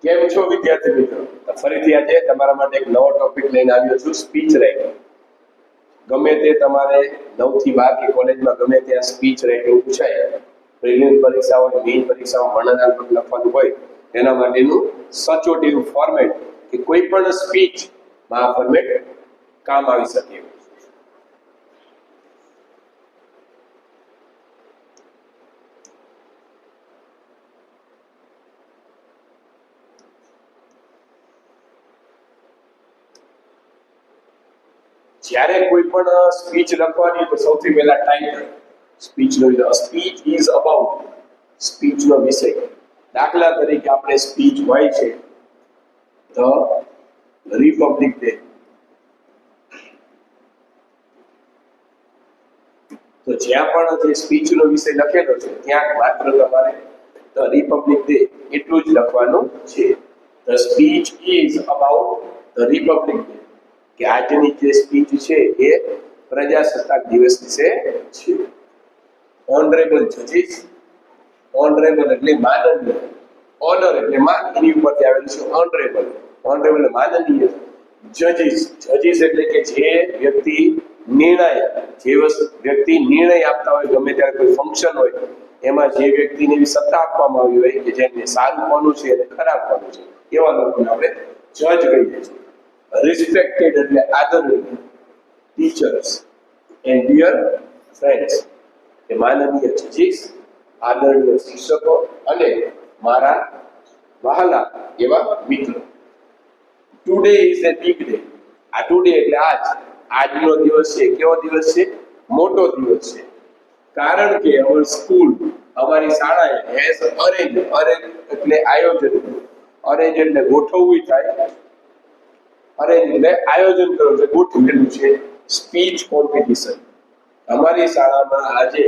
કેમ છો વિદ્યાર્થી મિત્રો? ફરીથી આજે તમારા માટે એક નવો ટોપિક લઈને આવ્યો છું, સ્પીચ રાઇટિંગ. ગમે તે તમારે 9 થી 12 કે કોલેજમાં ગમે ત્યાં સ્પીચ રાઇટિંગ પૂછાય, પ્રિલિમ્સ પરીક્ષા હોય, મેઇન પરીક્ષા વર્ણનાત્મક લખવાનું હોય, એના માટેનું સચોટ એવું ફોર્મેટ કે કોઈ પણ સ્પીચમાં આ ફોર્મેટ કામ આવી શકે એવું. જ્યારે કોઈ પણ સ્પીચ લખવાની તો સૌથી પહેલા ટાઇટલ સ્પીચનો સ્પીચ ઇઝ અબાઉટ સ્પીચનો વિષય. દાખલા તરીકે આપણે સ્પીચ હોય છે ધ રિપબ્લિક ડે, તો જ્યાં પણ જે સ્પીચનો વિષય લખેલો છે ત્યાં માત્ર તમારે ધ રિપબ્લિક ડે એટલું જ લખવાનું છે. The speech is about the Republic day, કે આજની જે સ્પીચ છે એ પ્રજાસત્તાક દિવસ વિશે છે. ઓનરેબલ જજીસ, ઓનરેબલ એટલે માનનીય, ઓનર એટલે માન, એની ઉપરથી આવેલું છે ઓનરેબલ. ઓનરેબલ એટલે માનનીય. જજીસ, જજીસ એટલે કે જે વ્યક્તિ નિર્ણય, જે વ્યક્તિ નિર્ણય આપતા હોય, ગમે ત્યારે કોઈ ફંક્શન હોય એમાં જે વ્યક્તિને એવી સત્તા આપવામાં આવી હોય કે જેને સારું કોનું છે અને ખરાબ કોનું છે, એવા લોકોને આપણે જજ કહીએ છીએ. રિસ્પેક્ટેડ એટલે આદરણીય. ટીચર્સ એન્ડ ડિયર ફ્રેન્ડ્સ, કે માનનીય જજીસ, આદરણીય શિક્ષકો અને મારા વહાલા એવા મિત્રો. Today is A big day. આ ટુડે એટલે આજ, આજનો દિવસ છે. કેવો દિવસ છે? મોટો દિવસ છે. કારણ કે અવર સ્કૂલ, અમારી શાળાએ હેઝ અરેન્જ, અરેન્જ એટલે આયોજન, અરેન્જ એટલે ગોઠવવું થાય, અરેન્જ એટલે આયોજન કરવું છે, ગોઠવેલું છે સ્પીચ કોમ્પિટિશન. અમારી શાળામાં આજે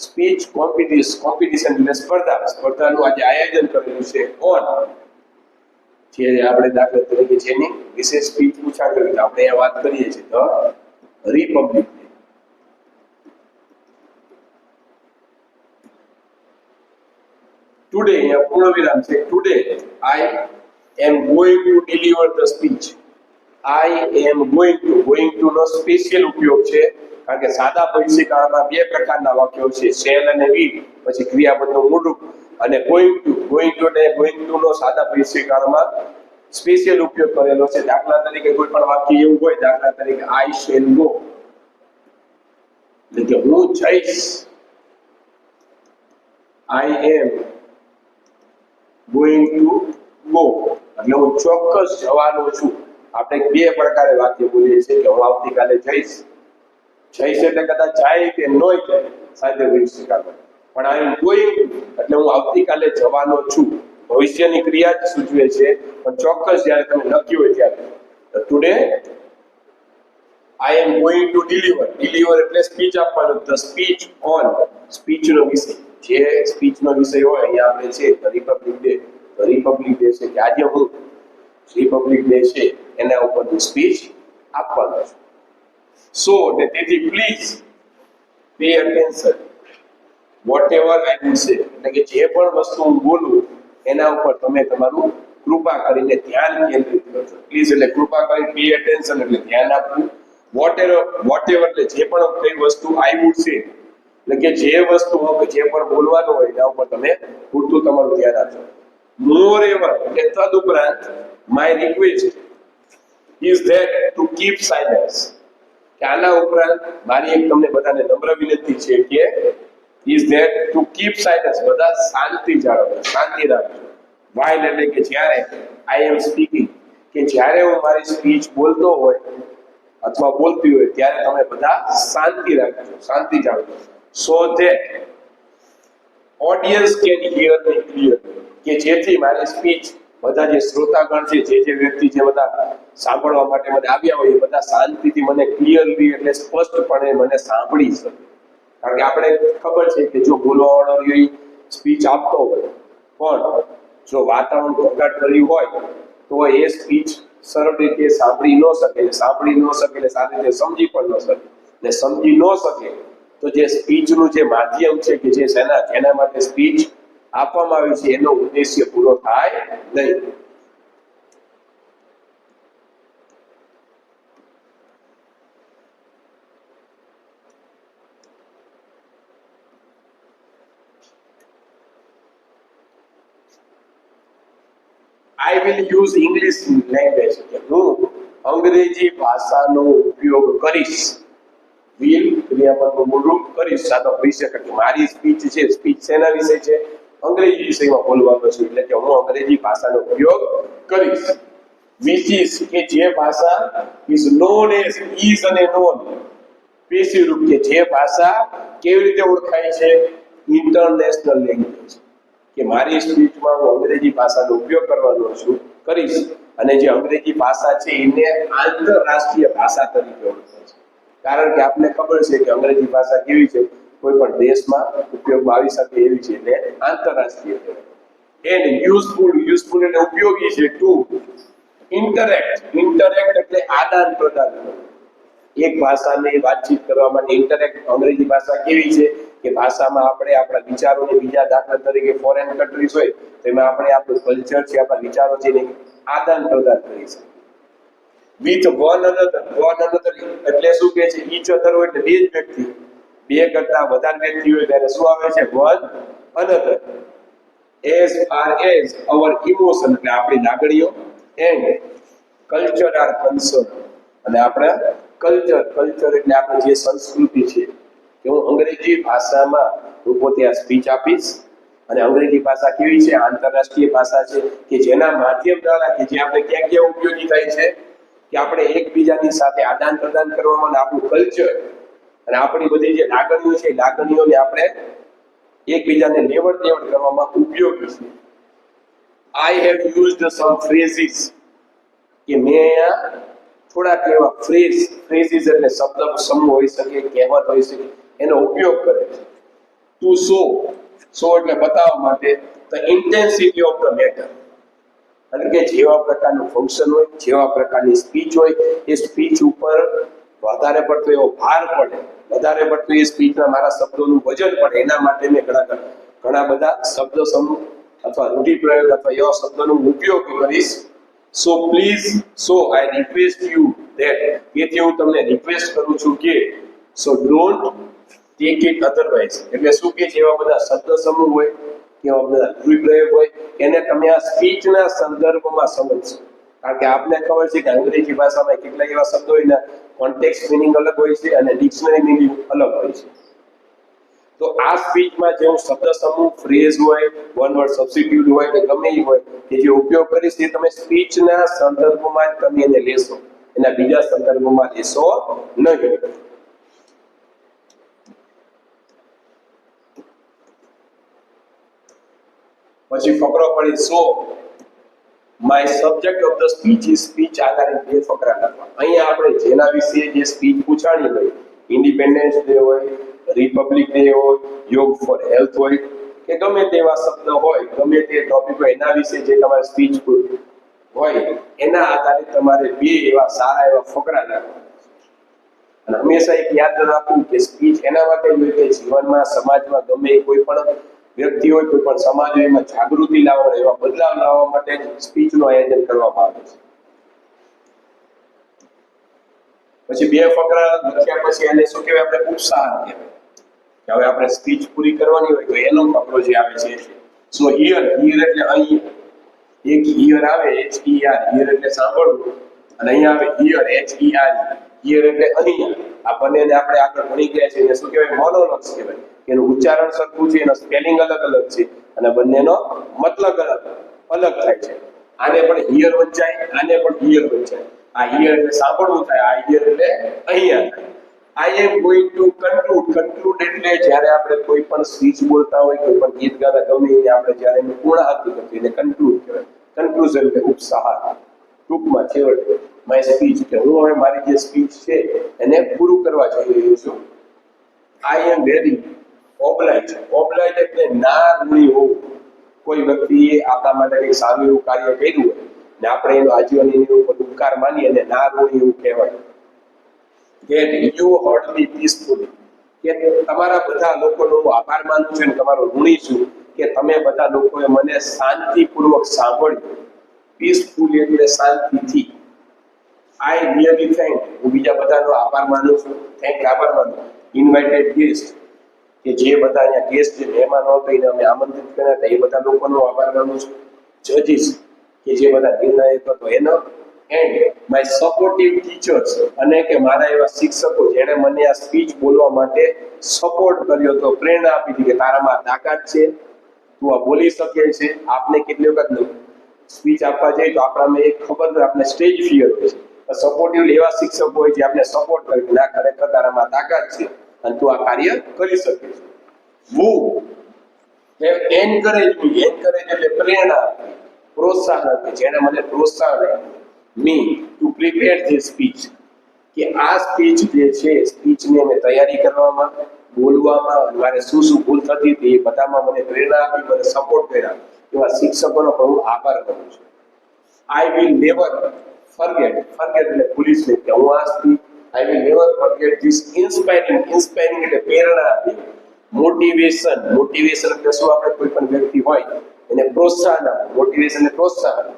સ્પીચ કોમ્પિટિશન એટલે સ્પર્ધાનું આજે આયોજન કરેલું છે. ઓન, જે આપણે દાખલા તરીકે જેની વિશેષ સ્પીચ પૂછાડી હોય આપણે એ વાત કરીએ છીએ ધ રિપબ્લિક ડે. ટુડે અહીંયા પૂર્ણ વિરામ છે. Today I am going to deliver the speech. I am going to નો સ્પેશિયલ ઉપયોગ છે, કારણ કે સાદા ભવિષ્યકાળમાં બે પ્રકારના વાક્યો છે, શેલ અને વીલ, પછી ક્રિયાપદનું મૂળરૂપ, અને ગોઈંગ ટુ ને ગોઈંગ ટુ નો સાદા ભવિષ્યકાળમાં સ્પેશિયલ ઉપયોગ કરેલો છે. દાખલા તરીકે કોઈ પણ વાક્ય એવું હોય, દાખલા તરીકે આઈ શેલ ગો, એટલે કે હું જઈશ. આઈ એમ ગોઈંગ ટુ ગો એટલે હું ચોક્કસ જવાનો છું. આપણે બે પ્રકારે વાક્ય બોલીએ છીએ કે હું આવતીકાલે જઈશ. જઈશ એટલે કદાચ જાય કે ન જાય સાદા ભવિષ્યકાળમાં, પણ આઈ એમ ગોઈંગ એટલે હું આવતીકાલે જવાનો છું. ભવિષ્યની ક્રિયા જ સૂચવે છે, પણ ચોક્કસ જ્યારે તમે લખ્યું હોય ત્યારે. Today I am going to deliver. Deliver એટલે સ્પીચ આપવાનું. ધ સ્પીચ ઓન, સ્પીચનો વિષય, જે સ્પીચનો વિષય હોય અહીંયા આપણે છે રિપબ્લિક ડે. રિપબ્લિક ડે છે કે આજે હું રિપબ્લિક ડે છે એના ઉપરનું સ્પીચ આપવાનું છે. સો તેથી please pay attention whatever I will say, એટલે કે જે પણ વસ્તુ હું બોલું એના ઉપર તમે તમારું કૃપા કરીને ધ્યાન કેન્દ્રિત કરજો. પ્લીઝ એટલે કૃપા કરીને, પે અટેન્શન એટલે ધ્યાન આપવું, વોટ એવર એટલે જે પણ કઈ વસ્તુ આઈ વુડ સે, એટલે કે જે વસ્તુ જે પણ બોલવાનું હોય એના ઉપર તમે પૂરતું તમારું ધ્યાન આપજો. મોર એવર એટલે તદુપરાંત, my request is that to keep silence, કે આના ઉપરાંત મારી એક તમને બધાને નમ્ર વિનંતી છે કે is that to keep silence, બધા શાંતિ જાળવો, શાંતિ રાખજો. વાઇલ એટલે કે જ્યારે, આઈ એમ સ્પીકિંગ, કે જ્યારે હું મારી સ્પીચ બોલતો હોય અથવા બોલતી હોય ત્યારે તમે બધા શાંતિ રાખજો, શાંતિ જાળવો. So that audience can here me clearly, કે જેથી મારી સ્પીચ બધા જે શ્રોતાગણ છે, જે વ્યક્તિ જે બધા સાંભળવા માટે મને આવ્યા હોય એ બધા શાંતિથી મને ક્લિયરલી એટલે સ્પષ્ટપણે મને સાંભળી શકે. કારણ કે આપણે ખબર છે કે જો બોલવાવાળો સ્પીચ આપતો હોય પણ જો વાતાવરણ ઘોંઘાટ કર્યું હોય તો એ સ્પીચ સરળ રીતે સાંભળી ન શકે, એટલે સારી રીતે સમજી પણ ન શકે. ને સમજી ન શકે તો જે સ્પીચનું જે માધ્યમ છે કે જે જેના માટે સ્પીચ આપવામાં આવી છે એનો ઉદ્દેશ્ય પૂરો થાય નહીં. I will use English language. હું અંગ્રેજી ભાષાનો ઉપયોગ કરીશ. will ક્રિયાપદનું મૂળ રૂપ કરીશ. આ તો હોઈ શકે કે મારી સ્પીચ છે, સ્પીચ શેના વિશે છે? અંગ્રેજી વિષયમાં બોલવાનો છે, એટલે કે હું અંગ્રેજી ભાષાનો ઉપયોગ કરીશ. which is કે જે ભાષા is known as is અને known પેશી રૂપ કે જે ભાષા કેવી રીતે ઓળખાય છે? International language. કે મારી સ્પીચમાં હું અંગ્રેજી ભાષાનો ઉપયોગ કરવાનો છું કરીશ અને જે અંગ્રેજી ભાષા છે એને આંતરરાષ્ટ્રીય ભાષા તરીકે ઓળખાય છે. કારણ કે આપને ખબર છે કે અંગ્રેજી ભાષા કેવી છે? કોઈ પણ દેશમાં ઉપયોગમાં આવી શકે એવી છે, એટલે આંતરરાષ્ટ્રીય કહેવાય. એન્ડ યુઝફુલ એટલે ઉપયોગી છે. ટુ ઇન્ટરેક્ટ એટલે આદાન પ્રદાન કરવું. એક ભાષાની વાતચીત કરવા માટે ઇન્ટરેક્ટ. અંગ્રેજી ભાષા કેવી છે કે ભાષામાં આપણે આપણા વિચારોને બીજા, દાખલા તરીકે ફોરેન કન્ટ્રીઝ હોય તેમાં આપણે આપણું કલ્ચર છે, આપણા વિચારો છે એને આદાન પ્રદાન કરી શકીએ. વિથ વન અનધર એટલે શું કહે છે? ઈચ અધર હોય એટલે બે જ વ્યક્તિ, બે કરતા વધારે વ્યક્તિ હોય ત્યારે શું આવે છે? One another. As far as our emotion એટલે આપણી લાગણીઓ, એન્ડ કલ્ચર આર કન્સર્ન અને આપણા કલ્ચર એટલે આપણે જે સંસ્કૃતિ છે કે હું અંગ્રેજી ભાષામાં હું પોતે આ સ્પીચ આપીશ. અને અંગ્રેજી ભાષા કેવી છે? આંતરરાષ્ટ્રીય ભાષા છે કે જેના માધ્યમ દ્વારા કે જે આપણે ક્યાં ક્યાં ઉપયોગી થાય છે કે આપણે એકબીજાની સાથે આદાન પ્રદાન કરવામાં અને આપણું કલ્ચર અને આપણી બધી જે લાગણીઓ છે એ લાગણીઓને આપણે એકબીજાને લેવડ દેવડ કરવામાં ઉપયોગી છે. આઈ હેવ યુઝડ સમ ફ્રેઝીસ કે મેં અહીંયા થોડાક એવા ફ્રેઝીસ એટલે શબ્દ સમૂહ હોઈ શકે, કહેવત હોઈ શકે, એનો ઉપયોગ કરે છે. ટુ સો એટલે બતાવવા માટે, the intensity of the matter એટલે કે જેવા પ્રકારનું ફંક્શન હોય, જેવા પ્રકારની સ્પીચ હોય એ સ્પીચ ઉપર વધારે પડતો એવો ભાર પડે, વધારે પડતું એ સ્પીચના મારા શબ્દોનું વજન પડે, એના માટે મેં ઘણા બધા શબ્દ સમૂહ અથવા રૂઢિપ્રયોગ અથવા એવા શબ્દોનો ઉપયોગ કરીશ. સો આઈ રિક્વેસ્ટ યુ ધેટ તેથી હું તમને રિક્વેસ્ટ કરું છું કે સો ડોન્ટ ટેક ઇટ અધરવાઇઝ એટલે શું કે જેવા બધા શબ્દ સમૂહ હોય, કેવા બધા રૂઢિપ્રયોગ હોય એને તમે આ સ્પીચના સંદર્ભમાં સમજશો. કારણ કે આપને ખબર છે કે અંગ્રેજી ભાષામાં કેટલા એવા શબ્દો હોય, કોન્ટેક્સ્ટ મિનિંગ અલગ હોય છે અને ડિક્શનરી મિનિંગ અલગ હોય છે. તો આ સ્પીચમાં જેવું શબ્દ સમૂહ, ફ્રેઝ હોય, વન વર્ડ સબસ્ટિટ્યુટ હોય કે ગમે એ હોય કે જે ઉપયોગ કરીશ તે તમે સ્પીચના સંદર્ભમાં જ તમે એને લેશો, એના બીજા સંદર્ભમાં લેશો નહીં. પછી ફકરો પડી સો my subject of the speech is speech આધારિત બે ફકરા લખવા. અહીંયા આપણે જેના વિશે જે સ્પીચ પૂછાણી હોય, ઇન્ડિપેન્ડન્સ ડે હોય, રિપબ્લિક ડે હોય, યોગ ફોર હેલ્થ હોય કે ગમે તેવા શબ્દ હોય, ગમે તે ટોપિક હોય, એના વિશે જે તમારી સ્પીચ હોય એના આધારે તમારે બે એવા સારા એવા ફકરા લખવા. અને હંમેશા એક યાદ રાખવું કે સ્પીચ એના માટે હોય કે જીવનમાં, સમાજમાં ગમે કોઈ પણ વ્યક્તિ હોય, કોઈ પણ સમાજ હોય એમાં જાગૃતિ લાવવા, એવા બદલાવ લાવવા માટે સ્પીચનું આયોજન કરવામાં આવે છે. પછી બે ફકરા લખ્યા પછી એને શું કહેવાય? આપણે ઉપસાહન કહેવાય. હવે આપણે સ્પીચ પૂરી કરવાની હોય તો એનો ફકરો જે આવે છે સો હિયર એટલે અહીં એક હિયર આવે HER હિયર એટલે સાંભળવું અને અહીંયા આવે હિયર HER હિયર એટલે અહીંયા. આ બંનેને આપણે આગળ ભણી ગયા છે એને શું કહેવાય? મોનોલોગ્સ કહેવાય. એનું ઉચ્ચારણ સરખું છે, એનો સ્પેલિંગ અલગ અલગ છે અને બંનેનો મતલબ અલગ થાય છે. આને પણ હિયર વંચાય, આને પણ હિયર વંચાય. આ હિયર એટલે સાંભળવું થાય, આ હિયર એટલે અહીંયા થાય. I am going to conclude એટલે જ્યારે આપણે કોઈ પણ સ્પીચ બોલતા હોય, કોઈ પણ ગીત ગાતા ગમે એને આપણે જ્યારે એનું પૂર્ણાહુતિ કરવી એને કન્ક્લુડ કહેવાય. કન્ક્લુઝન એટલે ઉપસાહન, ટૂંકમાં છેવટે માય સ્પીચ કે હું હવે મારી જે સ્પીચ છે એને પૂરું કરવા જઈ રહ્યો છું. I am very obliged એટલે ના ઋણી હોવું. કોઈ વ્યક્તિએ આપણા માટે કંઈક સારું એવું કાર્ય કર્યું હોય ને આપણે એનો આજીવન એની ઉપર ઉપકાર માની અને ના ઋણી એવું કહેવાય. That you heard me peacefully કે તમારા બધા લોકોનો હું આભાર માનું છું અને તમારો ઋણી છું કે તમે બધા લોકોએ મને શાંતિપૂર્વક સાંભળ્યું. પીસફુલ એટલે શાંતિથી. આઈ રિયલી થેન્ક, હું બીજા બધાનો આભાર માનું છું. આભાર માનું. ઇન્વાઇટેડ ગેસ્ટ, કે જે બધા અહીંયા ગેસ્ટ જે મહેમાનો હતા એને અમે આમંત્રિત કર્યા હતા, એ બધા લોકોનો આભાર માનું છું. જજીસ, કે જે બધા નિર્ણાયક હતો એનો. એન્ડ માય સપોર્ટિવ ટીચર્સ, અને કે મારા એવા શિક્ષકો જેણે મને આ સ્પીચ બોલવા માટે સપોર્ટ કર્યો હતો, પ્રેરણા આપી હતી કે તારામાં તાકાત છે, તું આ બોલી શકે છે. આપને કેટલી વખત સ્પીચ આપવા જઈએ તો આપણામાં એક ખબર હોય, આપણે સ્ટેજ ફિયર હોય છે. સપોર્ટિવ એવા શિક્ષકો હોય જે આપણે સપોર્ટ કરે, ના ખરેખર તારામાં તાકાત છે અને તું આ કાર્ય કરી શકે છે. who have encouraged me, encourage એટલે પ્રેરણા આપી, પ્રોત્સાહન આપી, જેણે મને પ્રોત્સાહન આપ્યું me to prepare this speech, કે આ સ્પીચ જે છે, સ્પીચની મેં તૈયારી કરવામાં, બોલવામાં, અને મારે શું શું ભૂલ થતી હતી એ બધામાં મને પ્રેરણા આપી, મને સપોર્ટ કર્યા, એવા શિક્ષકોનો પણ હું આભાર કરું છું. આઈ વિલ નેવર forget એટલે ભૂલીશ નહીં, કે હું આ speech I will never forget this inspiring એટલે પ્રેરણા આપી, મોટિવેશન એટલે શું, આપણે કોઈ પણ વ્યક્તિ હોય એને પ્રોત્સાહન આપવું, મોટિવેશન એટલે પ્રોત્સાહન,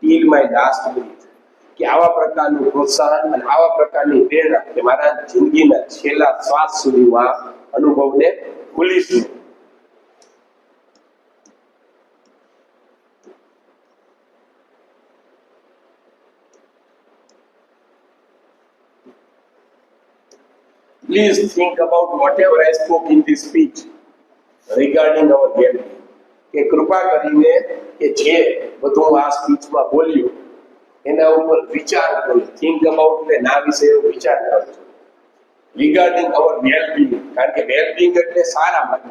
till my last breath, કે આવા પ્રકારનું પ્રોત્સાહન અને આવા પ્રકારની પ્રેરણા કે મારા જિંદગીના છેલ્લા શ્વાસ સુધી હું આ અનુભવને ભૂલીશ નહીં. Please think about whatever I spoke in this speech regarding our well-being. કે કૃપા કરીને કે જે બધું આ સ્પીચમાં બોલ્યું એના ઉપર વિચાર કરો. થિંક અબાઉટ એટલે ના વિશે વિચાર કરજો. રિગાર્ડિંગ અવર વેલ-બીંગ, કારણ કે વેલ-બીંગ એટલે સારા માટે,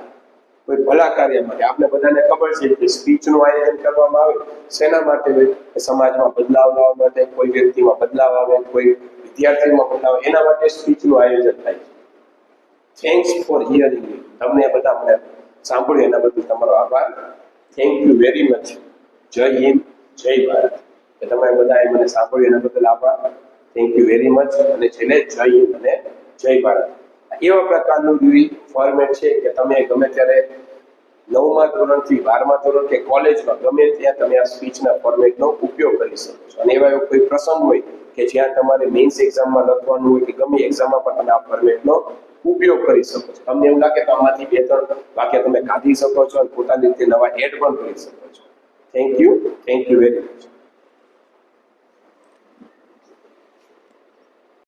કોઈ ભલા કાર્ય માટે. આપણે બધાને ખબર છે કે સ્પીચનું આયોજન કરવામાં આવે શેના માટે હોય? સમાજમાં બદલાવ લાવવા માટે, કોઈ વ્યક્તિમાં બદલાવ આવે, કોઈ વિદ્યાર્થીમાં બદલાવ, એના માટે સ્પીચનું આયોજન થાય છે. થેન્ક્સ ફોર હિયરિંગ મી, તમને બધા મને સાંભળ્યું એના બદલ તમારો આભાર. Thank you very much. જય હિન્દ, જય ભારત. કે તમે બધાએ મને સાંભળ્યું એના બદલ આભાર. Thank you very much. અને છેલ્લે જય હિન્દ અને જય ભારત. એવા પ્રકારનું ફોર્મેટ છે કે તમે ગમે ત્યારે 9મા ધોરણથી 12મા ધોરણ કે કોલેજમાં ગમે ત્યાં તમે આ સ્પીચના ફોર્મેટનો ઉપયોગ કરી શકો છો. અને એવા કોઈ પ્રસંગ હોય કે જ્યાં તમારે મેઇન્સ એક્ઝામમાં લખવાનું હોય કે ગમે એક્ઝામમાં પણ તમે આ ફોર્મેટનો ઉપયોગ કરી શકો છો. તમને એવું લાગે તો આમાંથી 2-3 વાક્ય તમે કાઢી શકો છો અને પોતાની રીતે નવા એડ પણ કરી શકો છો. Thank you very much.